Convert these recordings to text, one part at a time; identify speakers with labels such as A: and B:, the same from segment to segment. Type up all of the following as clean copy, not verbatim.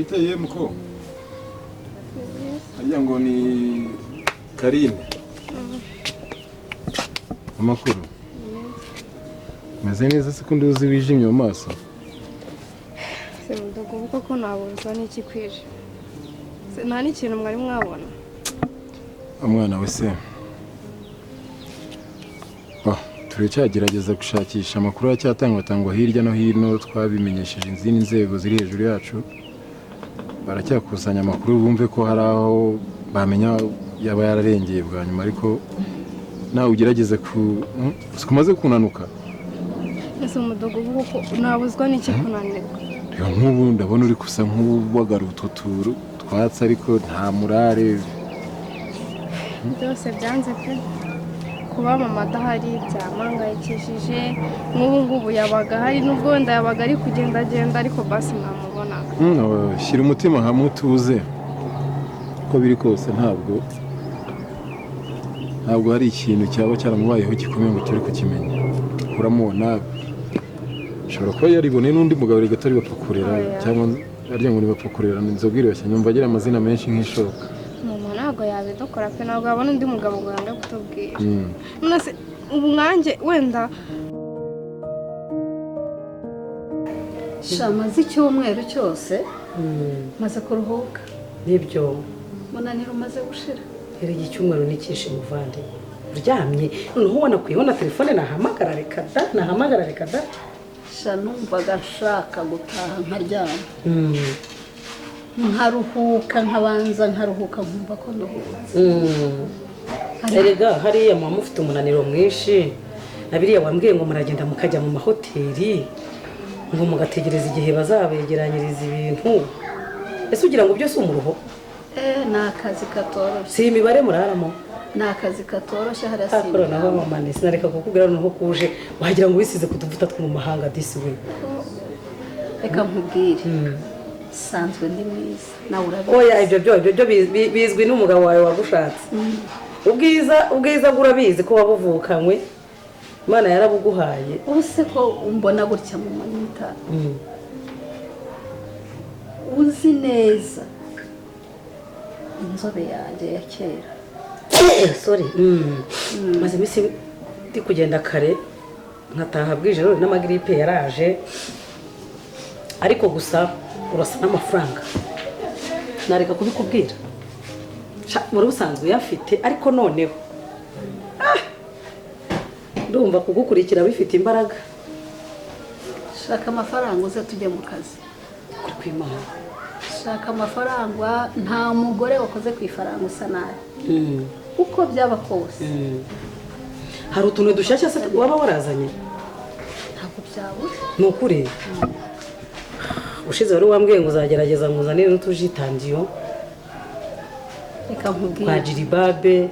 A: Biteye muko. Hariya ngo ni Karine. Amakuru. Meze neza se kundi uzi wijimye mu maso.
B: Se mudogo ko nabuzwa n'iki kwije. Se nta n'ikintu mwari mwabona.
A: Umwana we se. Turacyagerageza gushakisha amakuru acyatangwa hirya no hino twabimenyesheje izindi nzego ziri hejuru yacu. Baracyakusanya amakuru bumve ko hari aho bamenya yaba yararengeye bwa nyuma ariko nawe ugerageze kumaze kunanuka.
B: Ese umudogo kuko nabuzwa n'iki kunanirwa.
A: Rero nk'ubu ndabona uri kusa nk'ubagara ututuru twatse ariko nta murare.
B: Byose byanze pe. Kuba mama adahari byamangayikishije nk'ubu ngubu yabaga hari n'ubwo wenda yabaga ari kugendagenda ariko basi ntamubonaga.
A: Shyira umutima hamwe utuze uko biri kose ntabwo hari ikintu cyaba cyaramubayeho gikomeye ngo turi kukimenya. Uramubona ushobora kuba yariboneye n'undi mugabo gato ari bapfakurera cyangwa arya ngo ni bapfakurera inzobwire bashya nyumva agira amazina menshi nk'ishoka.
B: Ntabwo yabidokora pe ntabwo abona undi mugabo ngo yange kutubwira. None umwanjye wenda
C: shamaze icyumweru cyose maze kuruhuka.
D: Nibyo
C: munaniro umaze gushira.
D: Rero icyumweru nikishe muvande uryamye noneho ubona kuyibona telefone nahamagara reka da
C: sha numvaga nshaka gutaha nkaryama nkaruhuka nkaruhuka nkumva ko nduhutse.
D: Erega hariya mama ufite umunaniro mwinshi nabiriya wambwiye ngo muragenda mukajya mu mahoteli ngo mugategereza igihe bazabegeranyiriza ibintu. Ese ugira ngo byose umuruho?
C: Nakazi katoroshye.
D: Si imibare muraramo?
C: Nakazi katoroshye harasi.
D: Akora naho mama sinareka kukubwira noneho kuje wagira ngo wisize kutuvuta two mu mahanga disi we.
C: Reka nkubwire. Sanzwe ndi mwiza nawe urabizi.
D: Oya ibyo bizwi n'umugabo wawe wagushatse. Ubwiza urabizi ko wabuvukanywe Imana yarabuguhaye.
C: Ubuse ko umbona gutya mu manita uzi neza inzobe yanjye ya kera.
D: Sorry maze imisi ndi kugenda kare nkataha bwije rero n'amagripe yaraje ariko gusa urasa n'amafaranga nareka kubikubwira. Muri usanzwe yafite ariko noneho ndumva kugukurikira bifite imbaraga.
C: Shaka amafaranga uze tujye mu kazi.
D: Kuri kwimana.
C: Shaka amafaranga nta mugore wakoze ku ifaranga usa nabi. Uko byaba kose.
D: Hari utuntu dushyashya se waba warazanye?
C: Ntabwo byabuze.
D: Nukuri. Ushize wari wambwiye ngo uzagerageza nguzanire n'utujitangiyo.
C: Reka nkubwire.
D: Kwa Jiribabe.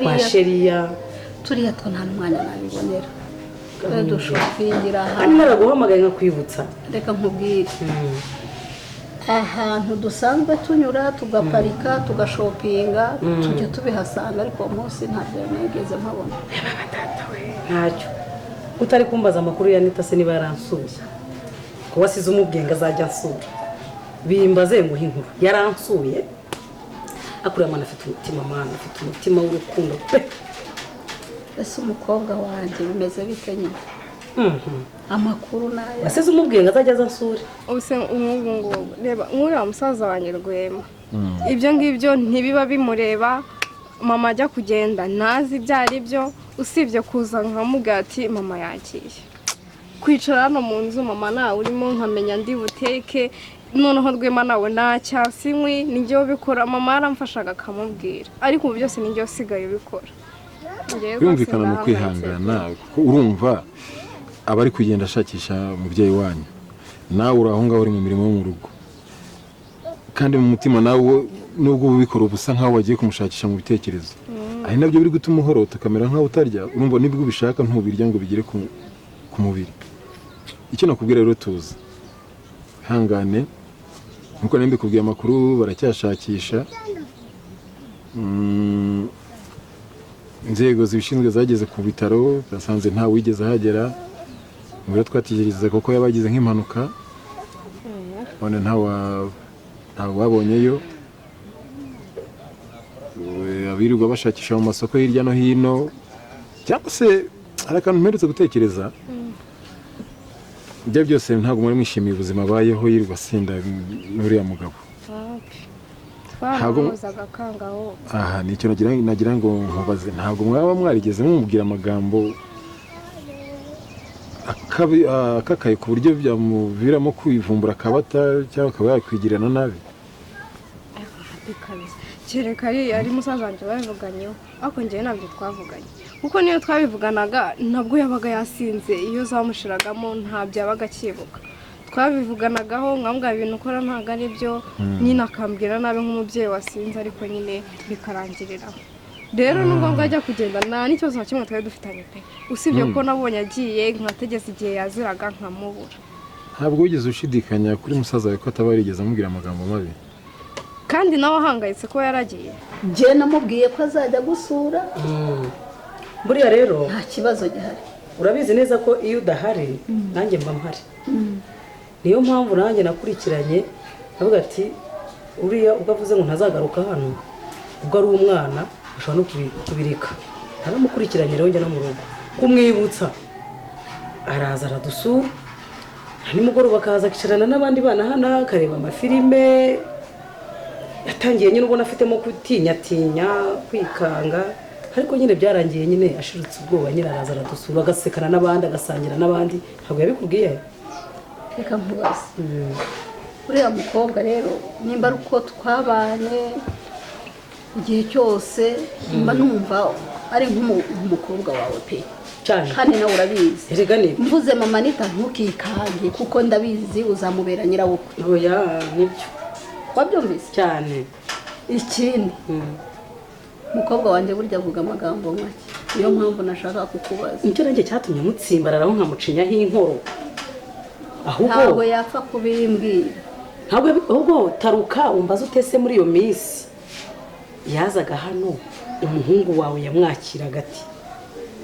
D: Kwa Sheria.
C: Turiya two nta mwanya nabibonera. Rero dushopingira aha.
D: Hanyuma araguhamagaye nkakwibutsa.
C: Reka nkubwire. Ahantu dusanzwe tunyura tugaparika tugashopinga tujya tubihasanga ariko umunsi ntabyo nigeze mpabona.
D: Ntacyo utari kumbaza amakuru ya Nita se niba yaransuye ko wasize umubwenga azajya ansura bimbaze ngo inkuru yaransuye akuriye amana afite umutima w'urukundo pe.
C: Ese umukobwa wanjye bimeze bite nyine? Amakuru nayo
D: wasize umubwenga azajya ansura.
B: Ubuse ngo reba nk'uriya musaza wanjye Rwema. Ibyo ngibyo ntibiba bimureba. Mama ajya kugenda nazi byari byo usibye kuza nkamugati mama yagiye. Kwicara hano mu nzu mama nawe urimo nkamenya ndi buteke noneho Rwema nawe nacyasinkwi ninjye ubikora mama yaramfashaga akamubwira ariko ubu byose ninjye usigaye ubikora.
A: Yumvikana no kwihangana kuko urumva abari kugenda ashakisha umubyeyi wanyu nawe uraho ngaho uri mu mirimo yo mu rugo kandi mu mutima nawe nubwo ubikora ubusa nkaho wagiye kumushakisha mu bitekerezo ari nabyo biri gutuma uhorota kamera nkaho utarya urumva nibwo ubishaka ntubirya ngo bigire ku mubiri. Icyo nakubwira rero tuza hangane nkuko nembe kubwiye amakuru baracyashakisha inzego zibishinzwe zageze ku bitaro basanze nta wigeze ahagera ngo twategereza kuko yabagize nk'impanuka none ntawe wabonyeyo, abirirwa bashakisha mu masoko hirya no hino, cyangwa se hari akantu mperutse gutekereza, ibyo byose ntabwo muri mwishimiye ubuzima abayeho yirirwa asinda n'uriya mugabo.
B: twaramuzaga kangaho.
A: Aha ni icyo nagira ngo nkubaze, ntabwo mwaba mwarigeze mumubwira amagambo akakaye ku buryo byamuviramo kwivumbura akabata cyangwa akaba yakwigirana nabi?
B: kereka ari musaza wanjye babivuganyeho, ariko njyewe ntabyo twavuganye, kuko niyo twabivuganaga nabwo yabaga yasinze, iyo zamushiragamo ntabyo yabaga akibuka. Twabivuganagaho nkambwa ibintu ukora ntabwo ari byo, nyine akambwira nabi nk'umubyeyi wasinze, ariko nyine bikarangiriraho. Rero nubwo ngajya kugenda nta n'ikibazo na kimwe twari dufitanye pe, usibye ko nabonye agiye nkategeza igihe yaziraga nkamubura.
A: Ntabwo wigeze ushidikanya kuri musaza wawe ko ataba yarigeze amubwira amagambo mabi?
B: Kandi nawe ahangayitse ko yaragiye.
C: njye namubwiye ko azajya gusura.
D: buriya rero
C: nta kibazo gihari.
D: urabizi neza ko iyo udahari nanjye mba mpari. niyo mpamvu nanjye nakurikiranye avuga ati uriya ubwo avuze ngo ntazagaruka hano, ubwo ari umwana ashobora no kubireka. naramukurikiranye rero njya no mu rugo kumwibutsa, araza aradusura, nimugoroba akaza akicarana n'abandi bana hano akareba amafilime. yatangiye nyine ubona afitemo kutinyatinya kwikanga, ariko nyine byarangiye nyine ashirutse ubwoba, nyine araza aradusura agasekana n'abandi agasangira n'abandi. ntabwo yabikubwiye?
C: reka nkubaze, uriya mukobwa rero nimba ari uko twabanye igihe cyose, mba numva ari nk'umukobwa wawe pe
D: cyane,
C: kandi nawe urabizi.
D: erega ni
C: mvuze mama Anita ntukikange, kuko ndabizi uzamubera nyirabukwe.
D: oya nibyo
C: wabyumvise
D: cyane.
C: ikindi umukobwa wanjye burya avuga amagambo make, niyo mpamvu nashaka kukubaza.
D: nicyo nanjye cyatumye mutsimbararaho nkamucinyaho inkoro.
C: ntabwo yapfa kubimbwira.
D: ahubwo taruka umbaze utese muri iyo minsi yazaga hano umuhungu wawe yamwakiraga ati?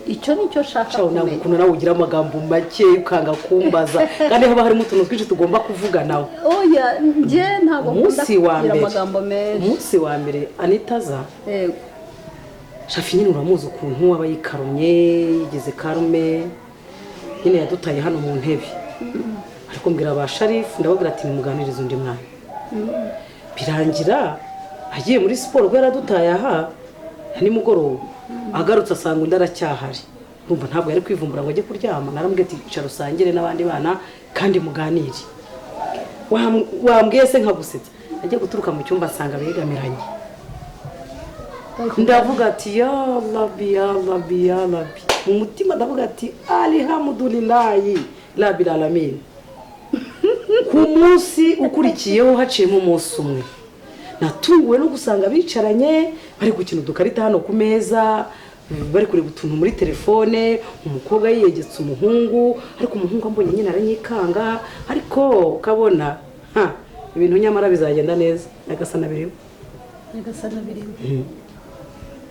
C: icyo nicyo nshaka
D: kumenya. ntabwo ukuntu nawe ugira amagambo make ukanga kumbaza, kandi haba harimo utuntu twinshi tugomba kuvuga nawe.
C: oya njye ntabwo nkunda kugira amagambo menshi.
D: umunsi wa mbere Anita aza,
C: yego
D: Shafi nyine uramuzi ukuntu aba yikarumye, yigeze karume, nyine yadutaye hano mu ntebe. ariko mbwira ba Sharifu ndababwira ati nimuganirize undi mwana. birangira agiye muri siporo kubera yadutaye aha nimugoroba, agarutse asanga undi aracyahari. urumva ntabwo yari kwivumbura ngo ajye kuryama. narambwiye ati icara usangire n'abandi bana kandi muganire. wambwiye se nkagusetsa, agiye guturuka mu cyumba asanga begamiranye. ndavuga ati ya Rabbi ya Rabbi ya Rabbi, mu mutima ndavuga ati alhamdulillahi rabbil alamin. ku munsi ukurikiyeho haciyemo umunsi umwe natunguwe no gusanga bicaranye bari gukina udukarita hano ku meza, bari kureba utuntu muri telefone. umukobwa yiyegetse umuhungu, ariko umuhungu ambonye nyine aranyikanga, ariko ukabona ibintu nyamara bizagenda neza. Nyagasana birimo,
C: nyagasana birimo.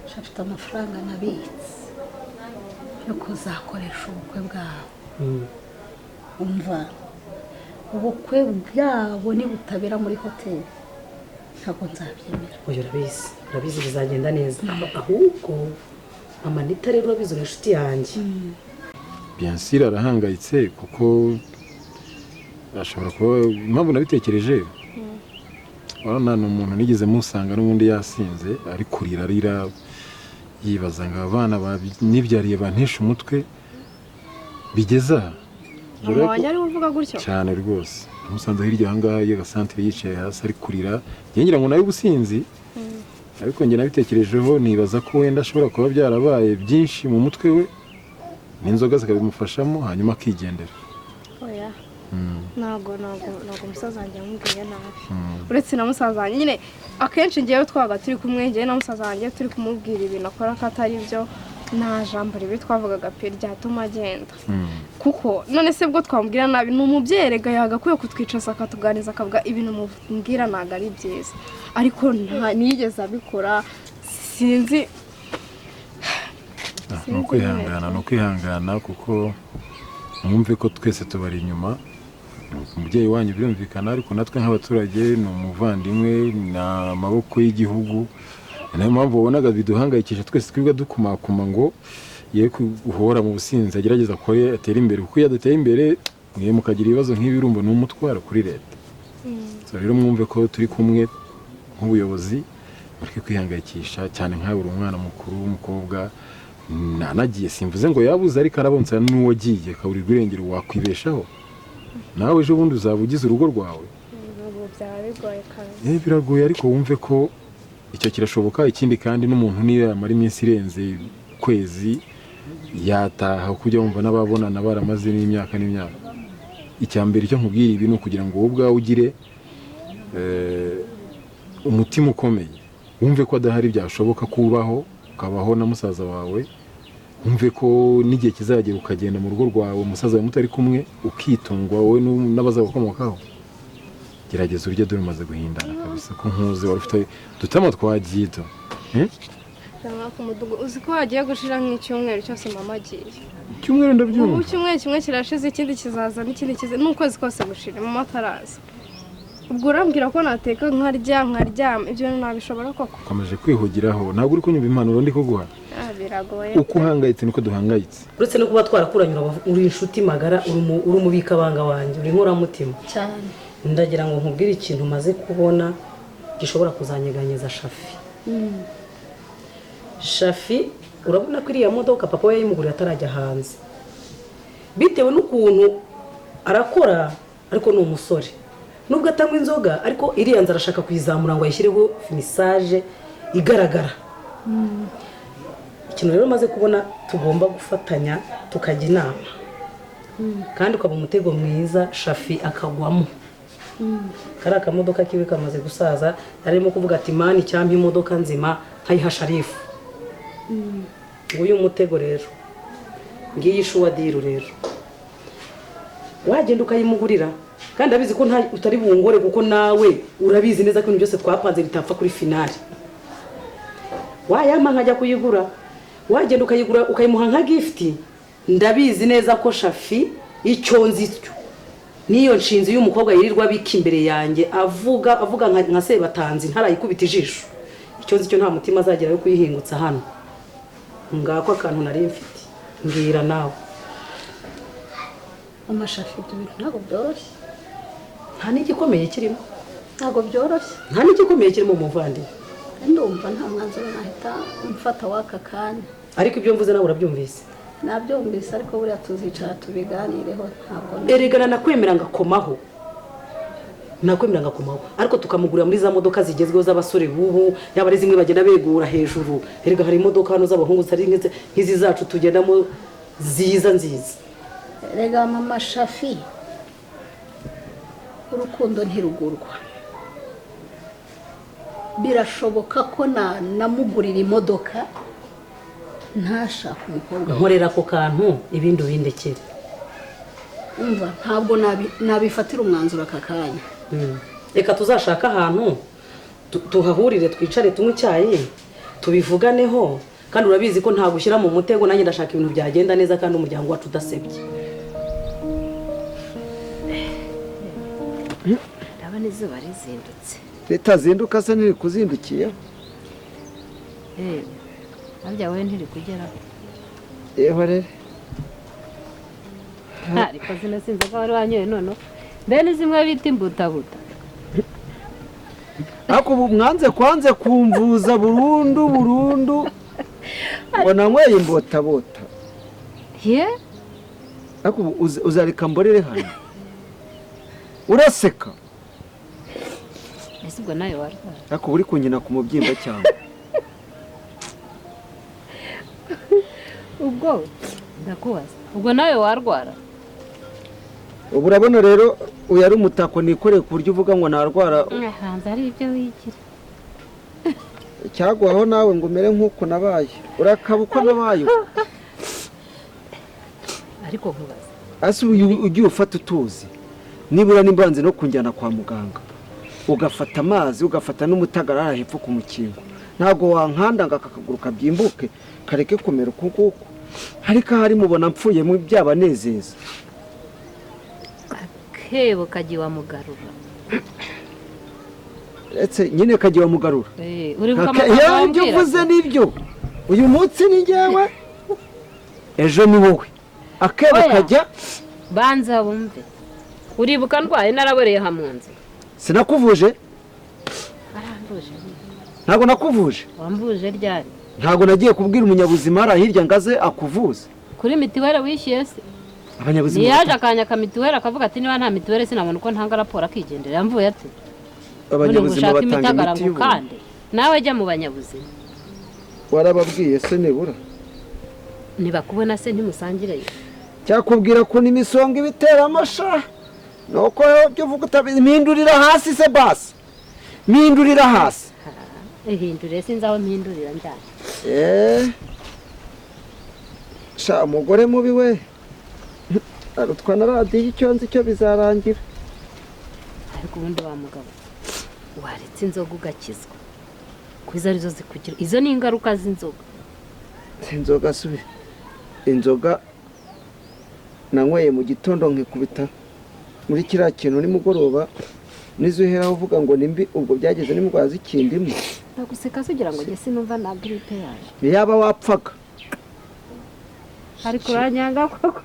C: Shafite amafaranga nabitse yo kuzakoresha ubukwe bwawe. umva ubukwe bwabo nibutabera muri hoteli ntabwo nzabyemera.
D: oya urabizi bizagenda neza. ahubwo mama Anita rero urabizi uri inshuti yanjye.
A: bien sûr arahangayitse, kuko ashobora kuba impamvu nabitekereje, urabona ni umuntu nigeze musanga n'ubundi yasinze ari kurira arira, yibaza ngo abana nibyariye bantesha umutwe bigeza.
B: mama wanjye ari uvuga gutyo
A: cyane rwose. musanze hirya ahangaha y'agasantere yicaye hasi ari kurira, ngira ngo nawe ubusinzi. ariko njye nabitekerejeho nibaza ko wenda ashobora kuba byarabaye byinshi mu mutwe we n'inzoga zikabimufashamo hanyuma akigendera.
B: oya ntabwo musaza wanjye yamubwiye nabi, uretse na musaza wanjye nyine akenshi ngewe twabaga turi kumwe, ngewe na musaza wanjye turi kumubwira ibintu akora ko atari byo, nta jambo ribi twavugaga pe ryatuma agenda. kuko none se bwo twamubwira nabi, ni umubyeyi erega yagakwiye kutwicaza akatuganiza akavuga ibintu mubwira ntabwo ari byiza, ariko ntiyigeze abikora. sinzi
A: ni ukwihangana kuko mwumve ko twese tubari inyuma, umubyeyi wanyu birumvikana ariko natwe nk'abaturage ni umuvandimwe ni amaboko y'igihugu niyo mpamvu wabonaga biduhangayikisha twese twiga dukumakuma ngo ye guhora mu businzi agerageza akore atere imbere kuko iyo adateye imbere mwe mukagira ibibazo nk'ibirumbo ni umutwaro kuri leta rero mwumve ko turi kumwe nk'ubuyobozi muri kwihangayikisha cyane nkawe uri umwana mukuru w'umukobwa nanagiye simvuze ngo yabuze ariko arabonsa n'uwagiye kaburirwa irengero wakwibeshaho nawe ejo bundi uzaba ugize urugo rwawe biragoye ariko wumve ko icyo kirashoboka ikindi kandi n'umuntu niyo yamara iminsi irenze ukwezi yataha kujya wumva n'ababonana baramaze n'imyaka n'imyaka icya mbere icyo nkubwira ibi ni ukugira ngo wowe ubwawe ugire umutima ukomeye wumve ko adahari byashoboka kubaho ukabaho na musaza wawe wumve ko n'igihe kizagera ukagenda mu rugo rwawe umusaza wawe mutari kumwe ukitungwa wowe n'abazabakomokaho gerageza urya dore umaze guhindana kabisa ko nkuzi wari ufite dutama twagiye
B: uzi ko wagiye gushira nk'icyumweru cyose mama agiye
A: icyumweru ndabyumva
B: ubu icyumweru kimwe kirashize ikindi kizaza n'ikindi kize n'ukwezi kose gushira mama ataraza ubwo urambwira ko nateka nkaryama ibyo ntabishobora koko
A: ukomeje kwihugiraho ntabwo uri kunyumva impanuro ndi kuguha
B: biragoye
A: uko uhangayitse niko duhangayitse
D: uretse no kuba twarakuranyura uri inshuti magara uri umubikabanga wanjye uri inkoramutima
C: cyane
D: ndagira ngo nkubwire ikintu umaze kubona gishobora kuzanyeganyeza Shafi Shafi urabona ko iriya modoka papa we yayimuguriye atarajya hanze bitewe n'ukuntu arakora ariko ni umusore nubwo atanywa inzoga ariko iriya nzara arashaka kuyizamura ngo ayishyireho finisaje igaragara ikintu rero maze kubona tugomba gufatanya tukajya inama kandi ukaba umutego mwiza Shafi akagwamo kari akamodoka kiwe kamaze gusaza arimo kuvuga ati mani cyampa imodoka nzima nkayiha Sharifu nguyu umutego rero ngiyi shuwa diru rero wagenda ukayimugurira kandi abizi ko utari bungore kuko nawe urabizi neza ko ibintu byose twapanze bitapfa kuri finale wayampa nkajya kuyigura wagenda ukayigura ukayimuha nka gift ndabizi neza ko Shafi icyo nzityo niyo nshinzi y'umukobwa yirirwa biki imbere yanjye avuga nka sebatanzi ntarayikubita ijisho icyo nzicyo nta mutima azagera yo kuyihingutsa hano ngako akantu nari mfite mbwira nawe
C: Shafi ibintu ntabwo byoroshye
D: nta n'igikomeye kirimo
C: ntabwo byoroshye
D: nta n'igikomeye kirimo umuvandimwe
C: ndumva nta mwanzuro nahita mfata w'aka kanya
D: ariko ibyo mvuze nawe urabyumvise
C: nabyumvise ariko buriya tuzicara tubiganireho ntabwo
D: eregana nakwemera ngakomaho ariko tukamugurira muri za modoka zigezweho z'abasore bubu yaba ari zimwe bagenda begura hejuru erega hari imodoka hano z'abahungu zitari nk'izi zacu tugendamo nziza
C: rega mama Shafi urukundo ntirugurwa birashoboka ko namugurira imodoka ntashaka umukobwa
D: nkorera ako kantu ibindi ubindekere
C: umva ntabwo nabifatira umwanzuro aka kanya
D: reka tuzashaka ahantu tuhahurire twicare tunywe icyayi tubivuganeho kandi urabizi ko nta gushyira mu mutego nanjye ndashaka ibintu byagenda neza kandi umuryango wacu udasebye
E: ndabona izuba rizindutse
F: ritazinduka se ntiri kuzindukiye
E: harya wowe ntiri kugeraho
F: yewe rero
E: ariko sinasinze ko wari wanyoye noneho mbene zimwe bita imbutabuta
F: ariko ubu kwanze kumvuza burundu ngo nanyweye imbotabota
E: ye
F: ariko ubu uzareka mborere hano uraseka
E: ese ubwo nawe warwara
F: ariko uri kunyina ku mubyimba cyane
E: ubwo ndakubaza ubwo nawe warwara
F: ubu urabona rero uyu ari umutako nikoreye ku buryo uvuga ngo narwara
E: hanze hari ibyo wigira
F: cyagwaho nawe ngo umere nk'uko nabaye urakaba uko nabaye
E: ariko nkubaza
F: ase ugiye ufata utuzi nibura nimbanze no kunjyana kwa muganga ugafata amazi ugafata n'umutagarara hepfo ku mukingo ntabwo wankanda ngo akakaguru kabyimbuke kareke kumera uku ariko ahari mubona mpfuye mu byabanezeza
E: akebo kagiye wamugarura
F: ndetse nyine kagiye wamugarura
E: uribuka
F: ibyo uvuze nibyo uyu munsi ni njyewe ejo ni wowe akebo kajya
E: banza bumve uribuka ndwaye naraboreye hamunze
F: sinakuvuje
E: arambuje
F: ntabwo nakuvuje
E: wambuje ryari
F: ntabwo nagiye kubwira umunyabuzima hari hirya ngaze akuvuze
E: kuri mitiwere wishyuye se
F: abanyabuzima
E: niyaje akanyaka mitiwere akavuga ati niba nta mitiwere sinabona uko ntanga raporo akigendera yamvuye ati
F: abanyabuzima batanga imiti
E: kandi nawe ajya mu banyabuzima
F: warababwiye se nibura
E: ntibakubona se ntimusangireyo
F: cyakubwira ko n'imisonga ibitera amasha nuko byo uvuga utabizi mpindurira hasi se basi mpindurira hasi
E: ihindurire sinzi aho mpindurira njyana
F: sha umugore mubi we arutwa na radiyo icyo nzi icyo bizarangira
E: ariko ubundi wa mugabo waretse inzoga ugakizwa ko izo arizo zikugira izo ni ingaruka z'inzoga
F: inzoga subi inzoga nanyweye mu gitondo nkikubita muri kiriya kintu nimugoroba nizo uheraho uvuga ngo nimbi ubwo byageze nimugwaza ikindimo
E: ndaguseka sugira ngo njye sinumva na gripe yaje
F: yaba wapfaga
E: ariko uranyanga koko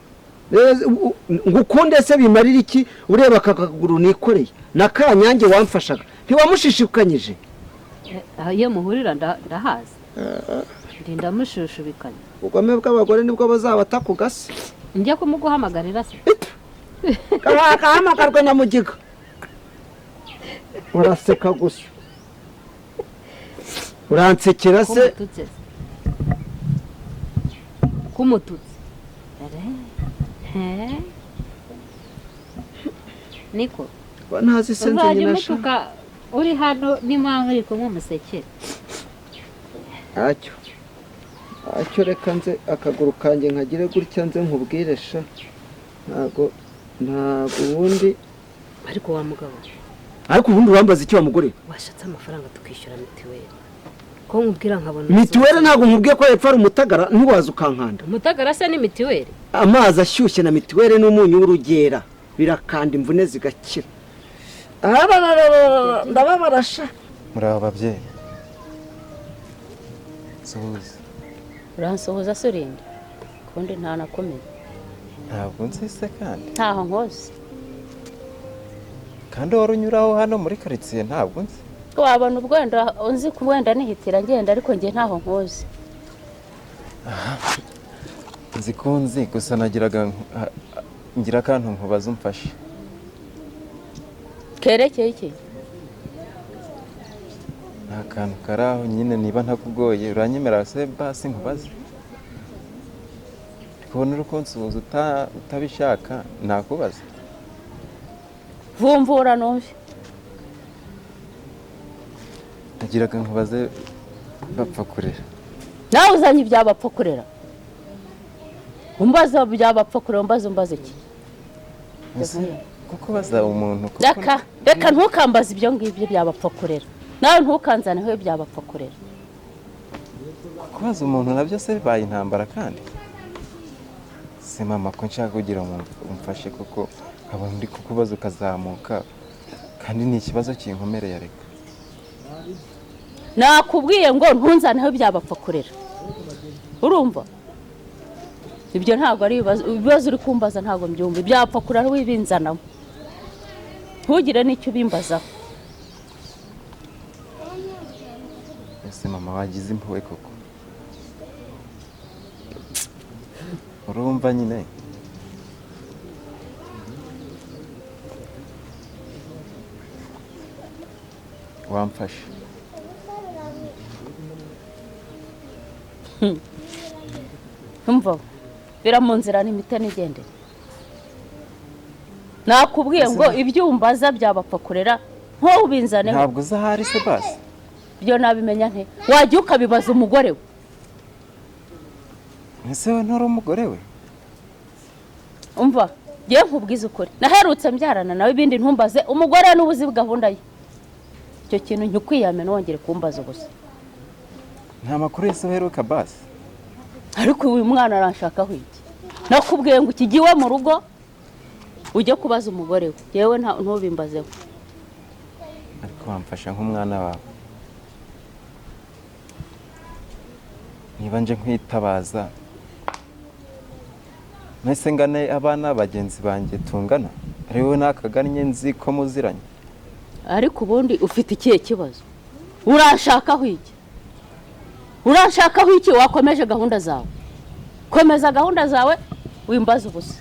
F: ngukunde se bimarira iki ureba akakaguru nikoreye nakanyange wamfashaga ntiwamushishikanyije
E: iyo muhurira ndahaza ndinda mushushubikanya
F: ubugome bw'abagore nibwo bazabata ku gasi
E: njye kumuguhamagarira se
F: kahamagarwe na mugiga uraseka gusa uransekera se
E: kumututse niko
F: ntazi se nzi nyina
E: sha uri hano n'impamvu uri kumwe umusekera
F: acyo reka nze akaguru kanjye nkagire gutya nze nkubwire sha ntabwo ubundi
E: ariko wa mugabo
F: ariko ubundi urambaza iki wa mugore
E: washatse amafaranga tukishyura mitiweli ko nkubwira nkabona
F: mitiweli ntabwo nkubwiye ko hepfo ari umutagara ntiwaza ukankanda
E: umutagara se ni mitiweli
F: amazi ashyushye na mitiweli n'umunyu w'urugera birakanda imvune zigakira ndababara sha
G: muri aba babyeyi suhuza
H: uransuhuza se urinde kundi nta nakomeye
G: ntabwo nzi se kandi
H: ntaho nkoze
G: kandi wari unyuraho hano muri karitsiye ntabwo nzi
H: wabona ubwenda unzi ku wenda nihitira ngenda ariko njye ntaho nkoze
G: nzi ko nzi gusa nagiraga ngira akantu nkubaza umfashe
H: kerekeye iki
G: nta kantu kari aho nyine niba ntakugoye uranyemera se basi nkubaze kubona uri kunsuhuza utabishaka nakubaza
H: vumvura numve
G: nagiraga nkubaze bapfa kurera
H: nawe uzanye ibyabapfa kurera umbaza byabapfa kurera umbaza iki
G: kuko baza umuntu
H: reka ntukambaze ibyo ngibyo byabapfa kurera nawe ntukanzaneho byabapfa kurera
G: kubaza umuntu nabyo se bibaye intambara kandi si mama ko nshaka kugira ngo umfashe kuko nkabona ndi kukubaza ukazamuka kandi ni ikibazo kinkomereye reka
H: nakubwiye ngo ntunzaneho byabapfa kurera urumva ibyo ntabwo ari ibibazo uri kumbaza ntabwo mbyumva ibyapfa kurera wibinzanamo ntugire n'icyo ubimbazaho
G: ese mama wagize impuhwe koko urumva nyine wamfashe
H: umva bira mu nzira n'imite n'igendere nakubwiye ngo ibyo umbaza byabapfa kurera nko ubinzaneho
G: ntabwo uzi ahari se basi
H: byo nabimenya nte wajya ukabibaza umugore we
G: ese we nturi umugore we
H: umva ngiye nkubwiza ukuri naherutse mbyarana nawe ibindi ntumbaze umugore n'ubuzi gahunda ye icyo kintu ntukwiyame nongere kumbaza gusa
G: nta makuru yose uheruka basi
H: ariko uyu mwana aranshakaho iki nakubwiye ngo ukigiwe mu rugo ujye kubaza umugore we yewe ntubimbazeho.
G: ariko wamfasha nk'umwana wawe, niba nje nkwitabaza mwese ngane abana bagenzi banjye tungana, ari wowe nakagannye nzi ko muziranye.
H: Ariko ubundi ufite ikihe kibazo? Urashakaho iki? Urashakaho iki? Wakomeje gahunda zawe, komeza gahunda zawe, wimbaza ubusa.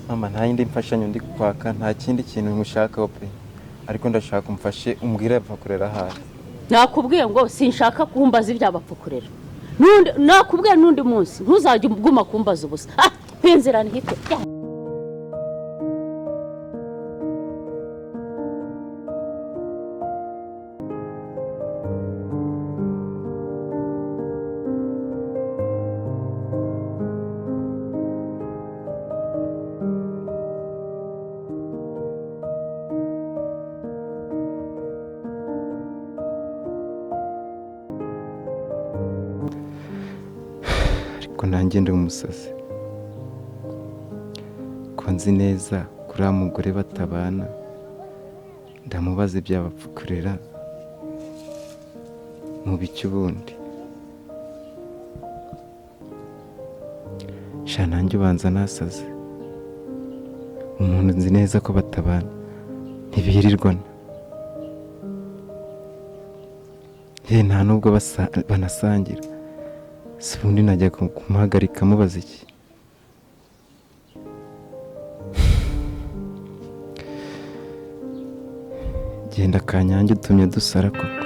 G: Mama, nta yindi mfashanyo ndi kwaka, nta kindi kintu nkushakaho pe, ariko ndashaka umfashe umbwire Bapfakurera ahari.
H: Nakubwiye ngo sinshaka kumbaza iby'abapfukurera. Nakubwiye n'undi munsi ntuzajye uguma kumbaza ubusa. Penzerana hito.
G: Ariko nanjye ndi umusazi ko nzi neza kuri mugore batabana, ndamubaza iby'Abapfakurera mu biki ubundi. sha nanjye ubanza nasaze, umuntu nzi neza ko batabana ntibirirwana, nta nubwo banasangira, si ubundi najya kumuhagarika mubaza iki? Genda Kanyange utumye dusara koko.